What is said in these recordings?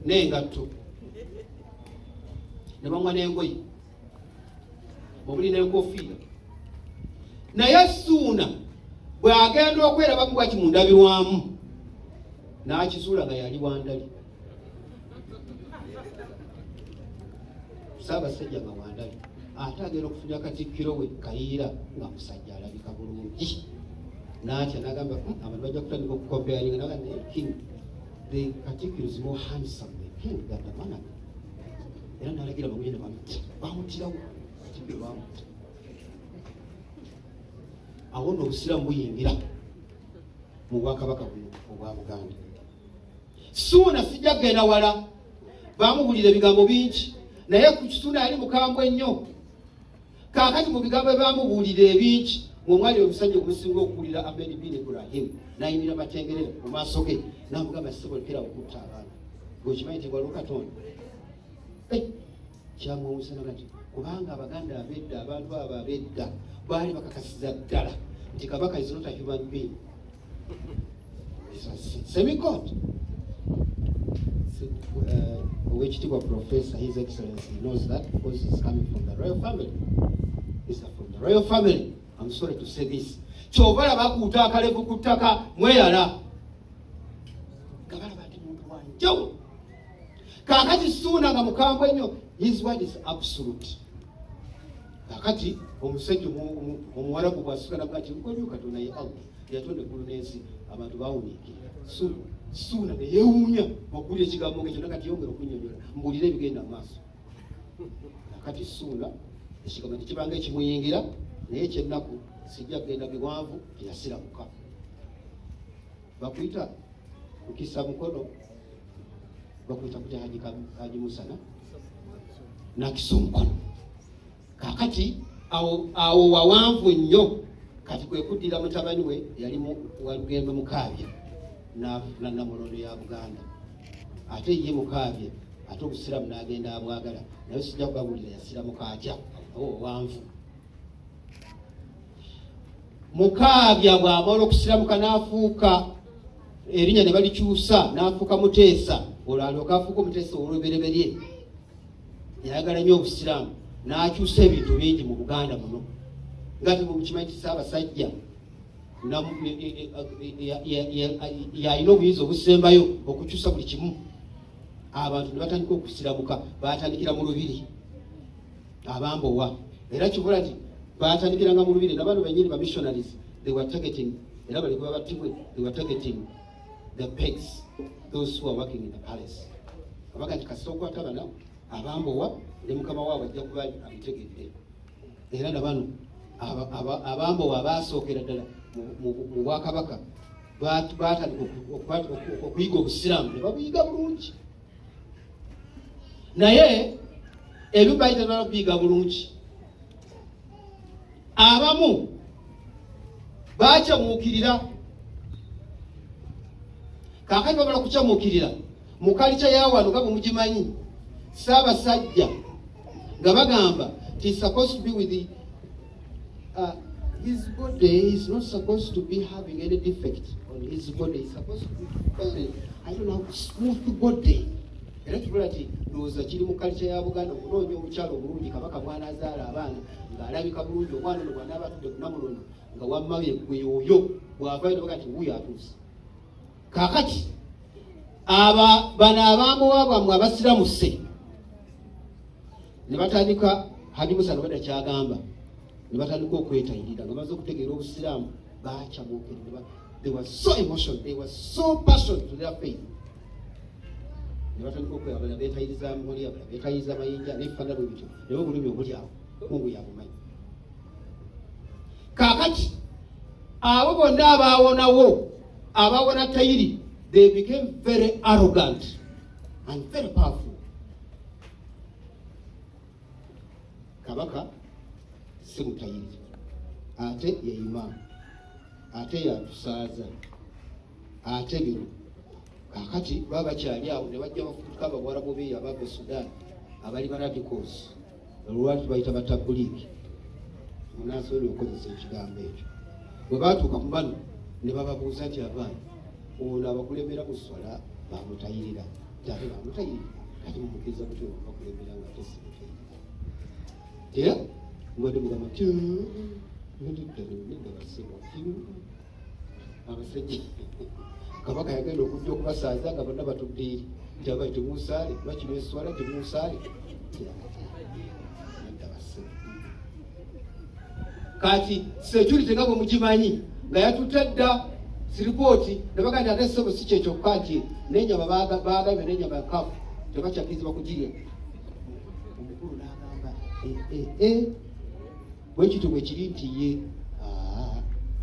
n'engatto ne bamwa n'engoye omuli n'enkofiira. Naye Ssuuna bw'agenda okwerabamu bwaki mu ndabirwamu n'akizuula nga yali Wandali. Ssaabasajja nga Wandali ate agenda okufunira Katikkiro we Kayiira nga musajja alabika bulungi. N'atya n'agamba abantu bajja kutandika okukompayaringa n'agamba King, the Katikkiro is more handsome than King than the man. Era n'alagira bamugende bamutirawo Katikkiro bamuta. Awo nno obusiraamu buyingira mu bwakabaka buno obwa Buganda. Ssuuna sijja kugenda wala, baamubuulira ebigambo bingi naye ku Ssuuna yali mukambwe ennyo. Kaakati mu bigambo baamubuulira ebingi omwali omusajja omusinga okuwulira Ahmed bin Ibrahim n'ayimirira matengerera mu maaso ge n'amugamba sibolekera okutta abaana. Gwekimanyi nti waliwo Katonda. Kyamuwumusana kati kubanga Abaganda ab'edda, abantu abo ab'edda baali bakakasiza ddala nti Kabaka is not a human being. Semi-God. Oweekitiibwa Professor, His Excellency, knows that because he's coming from the royal family. He's from the royal family. I'm sorry to say this. Kyobala bakuuta akalevu ku ttaka mweyala. Kabalaba nti muntu wanjawulo. Kaakati Ssuuna nga mukambwe ennyo, his word is absolute. Kaakati omusajja omuwarabu bw'asukka nabwo ati nkolyo Katonda ye Allah yatonda eggulu n'ensi abantu baawuniikira. Ssuuna ne yeewuunya okuwulira ekigambo ekyo nakati yongera okunnyonnyola mbuulira ebigenda mu maaso. Kaakati Ssuuna ekigambo tekibanga ekimuyingira naye ekyennaku sijja kugenda biwanvu teyasiramuka. Bakuyita kukisa mukono, bakuyita kutya Haji Musana nakisa omukono. Kaakati awo wawanvu nnyo, kati kwe kuddira mutabani we yali Walugendo Mukaabya na Namulondo ya Buganda. Ate ye Mukaabya ate obusiraamu n'agenda amwagala naye sijja kubabuulira yasiramuka atya wanvu. Mukaabya bw'amala okusiramuka n'afuuka erinnya ne balikyusa n'afuuka Muteesa, olwo alyoka afuuka Omuteesa olw'olubereberye. Yayagala nnyo obusiraamu n'akyusa ebintu bingi mu Buganda muno. Ngati mukimanyi nti Ssaabasajja yalina obuyinza obusembayo okukyusa buli kimu. Abantu ne batandika okusiramuka, baatandikira mu Lubiri Abambowa. Era kibula nti baatandikiranga mu Lubiri n'abantu bennyini ba missionaries, they were targeting, era bali kuba batibwe, they were targeting the pigs, those who are working in the palace. Kabaga nti kasita okwata bana Abambowa ne mukama waabwe ajja kuba abitegedde. Era na bano Abambowa abaasookera ddala mu Bwakabaka baatandika okuyiga obusiraamu ne babuyiga bulungi. Naye ebyo bayita babiyiga bulungi. Abamu bakyamuukirira. Kaakati bamala kukyamuukirira mu kalica y'awano nga bwe mugimanyi, Ssaabasajja nga bagamba he's supposed to be with the his body is not supposed to be having any defect on his body. He's supposed to be very, I don't know, smooth body. Era kibula ti ndowooza kiri mu kalica ya Buganda okunoonya omukyalo omulungi Kabaka bw'anaazaala abaana ng'alabika bulungi, omwana ono bw'anaaba atudde ku Namulondo nga wamma gwe y'oyo bw'avaayo ne baga nti wuuyo atuuse. Kaakati bano Abambowa bwammwe abasiramuse ne batandika Haji Musana bw'adda kyagamba, ne batandika okwetayirira nga bamaze okutegeera obusiraamu bakyamuukirira. They were so emotional, they were so passionate to their faith. Ne batandika okweyabala beetayiriza muli, abala beetayiriza mayinja n'ebifaanana bwe bityo, ne obulumi obuli awo Mungu yabumanyi. Kaakati abo bonna abaawona tayiri, they became very arrogant and very powerful. Kabaka si mutayiri, ate ye imaamu, ate yatusaaza, ate bino. Kaakati baba bakyali awo ne bajja bafutuka Abawarabu be abava Sudan abali ba radicals, olwatu bayita batabuliiki. Munaasobola okukozesa ekigambo ekyo. Bwe baatuuka mu bano ne bababuuza nti abaana ono abakulembera ku swala bamutayirira, Jate bamutayirira kati mumukiriza kuti bakulembera nga ate simutayirira era mubadde mugamba nti nedda basebo abasajja kabaka yagenda okujja okubasaaza nga bonna batudde eri nti abayi temusaale bakino eswala temusaale nedda basebo kati security nga bwe mugimanyi nga yatutadda siripooti nebaga nti ate sebo si kyekyokka nti nenyama bagambye nenyama yakafu tebakyakirizibwa kugirya. Omukulu n'agamba bwekityo bwe kiri nti ye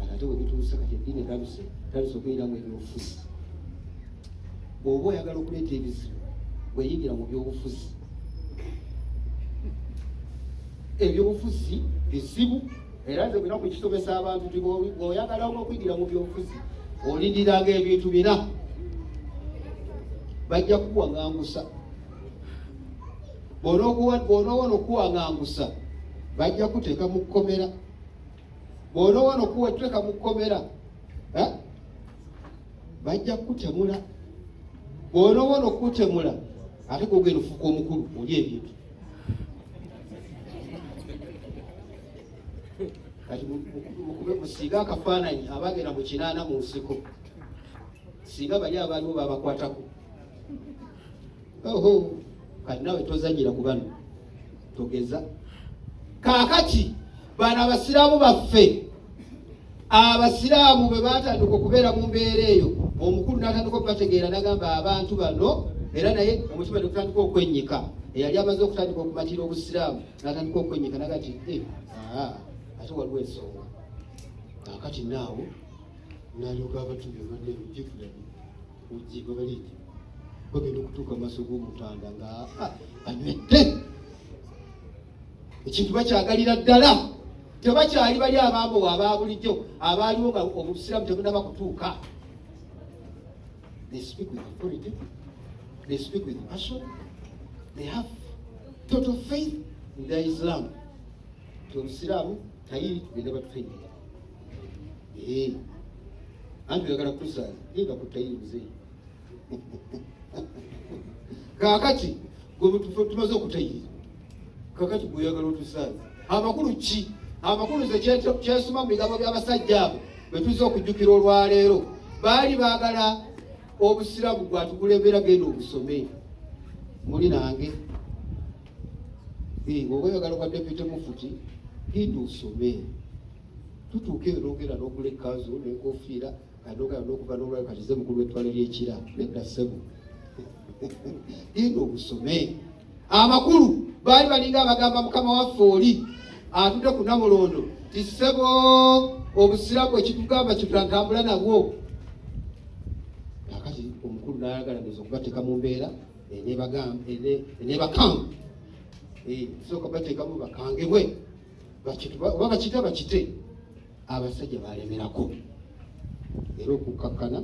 ate webituuse kati eddiini erabise talise okweyiramu ebyobufuzi. Bw'oba oyagala okuleeta ebizibu bweyingira mu byobufuzi, ebyobufuzi bizibu era nze bwina kukisomesa abantu nti bw'oyagala okuyingira mu byobufuzi olindiranga ebintu bina bajja kukuwaŋŋangusa. Bw'onoowona okuwaŋŋangusa bajja kuteeka mu kkomera. Bw'onoowona okuteeka mu kkomera bajja kukutemula. Bw'onoowona okukutemula ate kugenda ofuuka omukulu oli ebintu. Kati musiiga akafaananyi abagenda mu kinaana mu nsiko, singa bali abaaliwo babakwatako. Kati nawe tozanyira ku bano togeza. Kaakati bano abasiraamu baffe, abasiraamu bwe batandika okubeera mu mbeera eyo, omukulu n'atandika okubategeera n'agamba abantu bano, era naye omutima ne gutandika okwennyika. Eyali amaze okutandika okumatira obusiraamu n'atandika okwennyika n'aga nti ate waliwo ensonga. Kaakati naawo n'alyoka abatubye badde ebijjukirabi ujjiga baliki bagenda okutuuka maaso g'omutanda nga banywedde ekintu bakyagalira ddala. Tebakyali bali abambo aba bulijjo abaaliwo nga obusiraamu tebunaba kutuuka. They speak with authority, they speak with passion, they have total faith in their Islam. Obusiraamu tayiri tugenda batufenyera anti oyagala kusaaza yenga kutayiri muzeeyi. Kaakati tumaze okutayirira, kaakati gweoyagala otusaaza amakulu ki? Amakulu ze kyesoma mu bigambo by'abasajja abo betuze okujjukira olwaleero. Baali baagala obusiraamu gwatukulembera genda obusome. Muli nange oba oyagala kwa deputy mufuti genda osome. Tutuuke n'ogenda n'ogula ekkanzu n'enkofiira kanogala n'okuva n'olwayo katize mukulu w'ettwale ly'ekira nedda ssebo genda obusome. Amakulu baali balinga abagamba mukama waffe oli atudde ku Namulondo ti ssebo obusiraamu ekitugamba kitutambula nabwo. Kakati omukulu n'ayagalaniza okubateeka mu mbeera eneebakanga sooka bateekamu bakangibwe oba bakite bakite. Abasajja balemerako era okukkakkana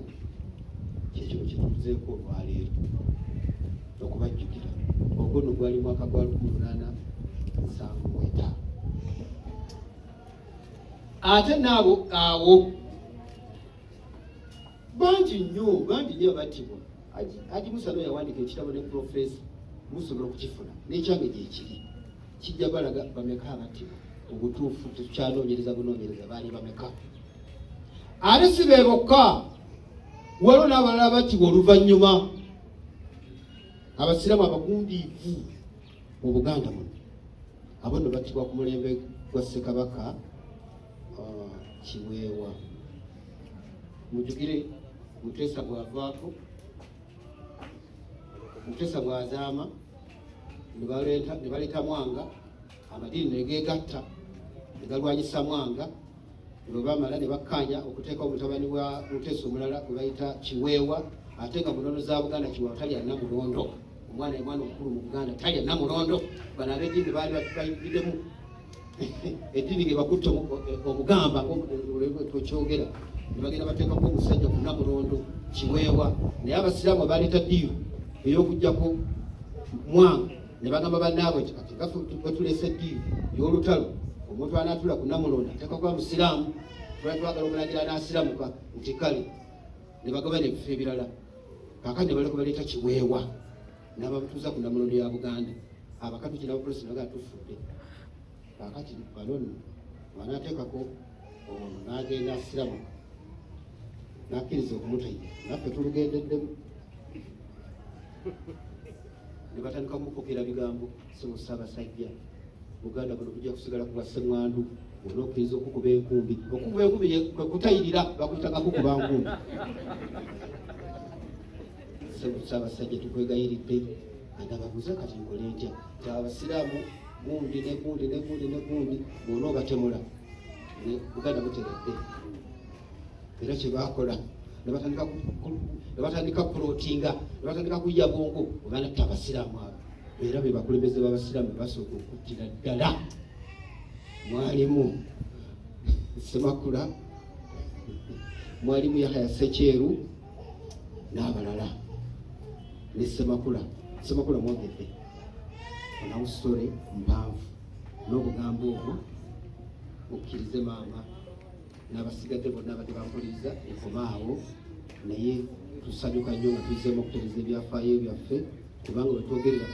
kyekyo kituzeeko olwaleero okubajjukira. Ogwo nno gwali mwaka gwa 1875. Ate naabo awo bangi nnyo abattibwa. Haji Musa no yawandiika ekitabo ne Profesa musobola okukifuna n'ekyange gyekiri kijja balaga bameka abattibwa. Obutuufu tukyanoonyereza bunoonyereza baali bameka. Ate si be bokka, waliwo n'abalala battibwa oluvannyuma. Abasiraamu abagundiivu mu Buganda muno abo nno battibwa ku mulembe gwa Ssekabaka Kiweewa. Mujjukire Mutesa bw'avaako, Mutesa bw'azaama ne baleeta Mwanga, amadiini ne geegatta ne galwanyisa Mwanga. Bwe bamala ne bakkaanya okuteekawo mutabani wa Mutesa omulala gwe bayita Kiweewa, ate nga munono za Buganda Kiweewa tali alina Mulondo. Omwana omukulu mu Buganda tali alina Mulondo. Bano ab'eddiini baali bayiddemu eddiini ge bakutte omugamba tokyogera ne bagenda bateekako omusajja ku Namulondo Kiweewa. Naye abasiraamu baleeta ddiiru ey'okugjako Mwanga ne bagamba bannaabwe nti kati gaffe bwetuleese ddiiru y'olutalo omuntu anaatula ku Namulondo ateekako musiraamu twali twagala omulagira anaasiramuka nti kale ne bagaba n'ebifo ebirala. Kaakati ne baleka baleeta Kiweewa. n'ababutuuza ku Namulondo ya Buganda abakatoliki n'abapolisi naga tufudde kakati baloni wanaateekako ono n'agenda asiramuka n'akkiriza okumutayira naffe tulugendeddemu ne batandika kumukokera bigambo Ssebo Ssaabasajja Buganda buno bujja kusigala ku Bassemwandu olina okkiriza okukuba enkumbi kwe kutayirira bakuyitaga kukuba nkumbi Ssebo Ssaabasajja tukwegayiridde nga babuuza kati nkole ntya nti abasiraamu gundi ne gundi ne gundi ne gundi bwona obatemula ne Buganda buteredde era kye baakola ne batandika kupulootinga ne batandika kuyya bwongo obaana tta abasiraamu abo era be bakulembeze b'abasiraamu basooka okuttira ddala mwalimu Ssemakula mwalimu Yahaya Ssekyeru n'abalala ne Ssemakula mwogedde onawo sitole mpanvu n'obugambo obwo okkirize maama n'abasigadde bonna abadde bampuliriza ekomaawo naye tusanyuka nnyo nga tuyizeemu okutereeza ebyafaayo byaffe kubanga wetwogerera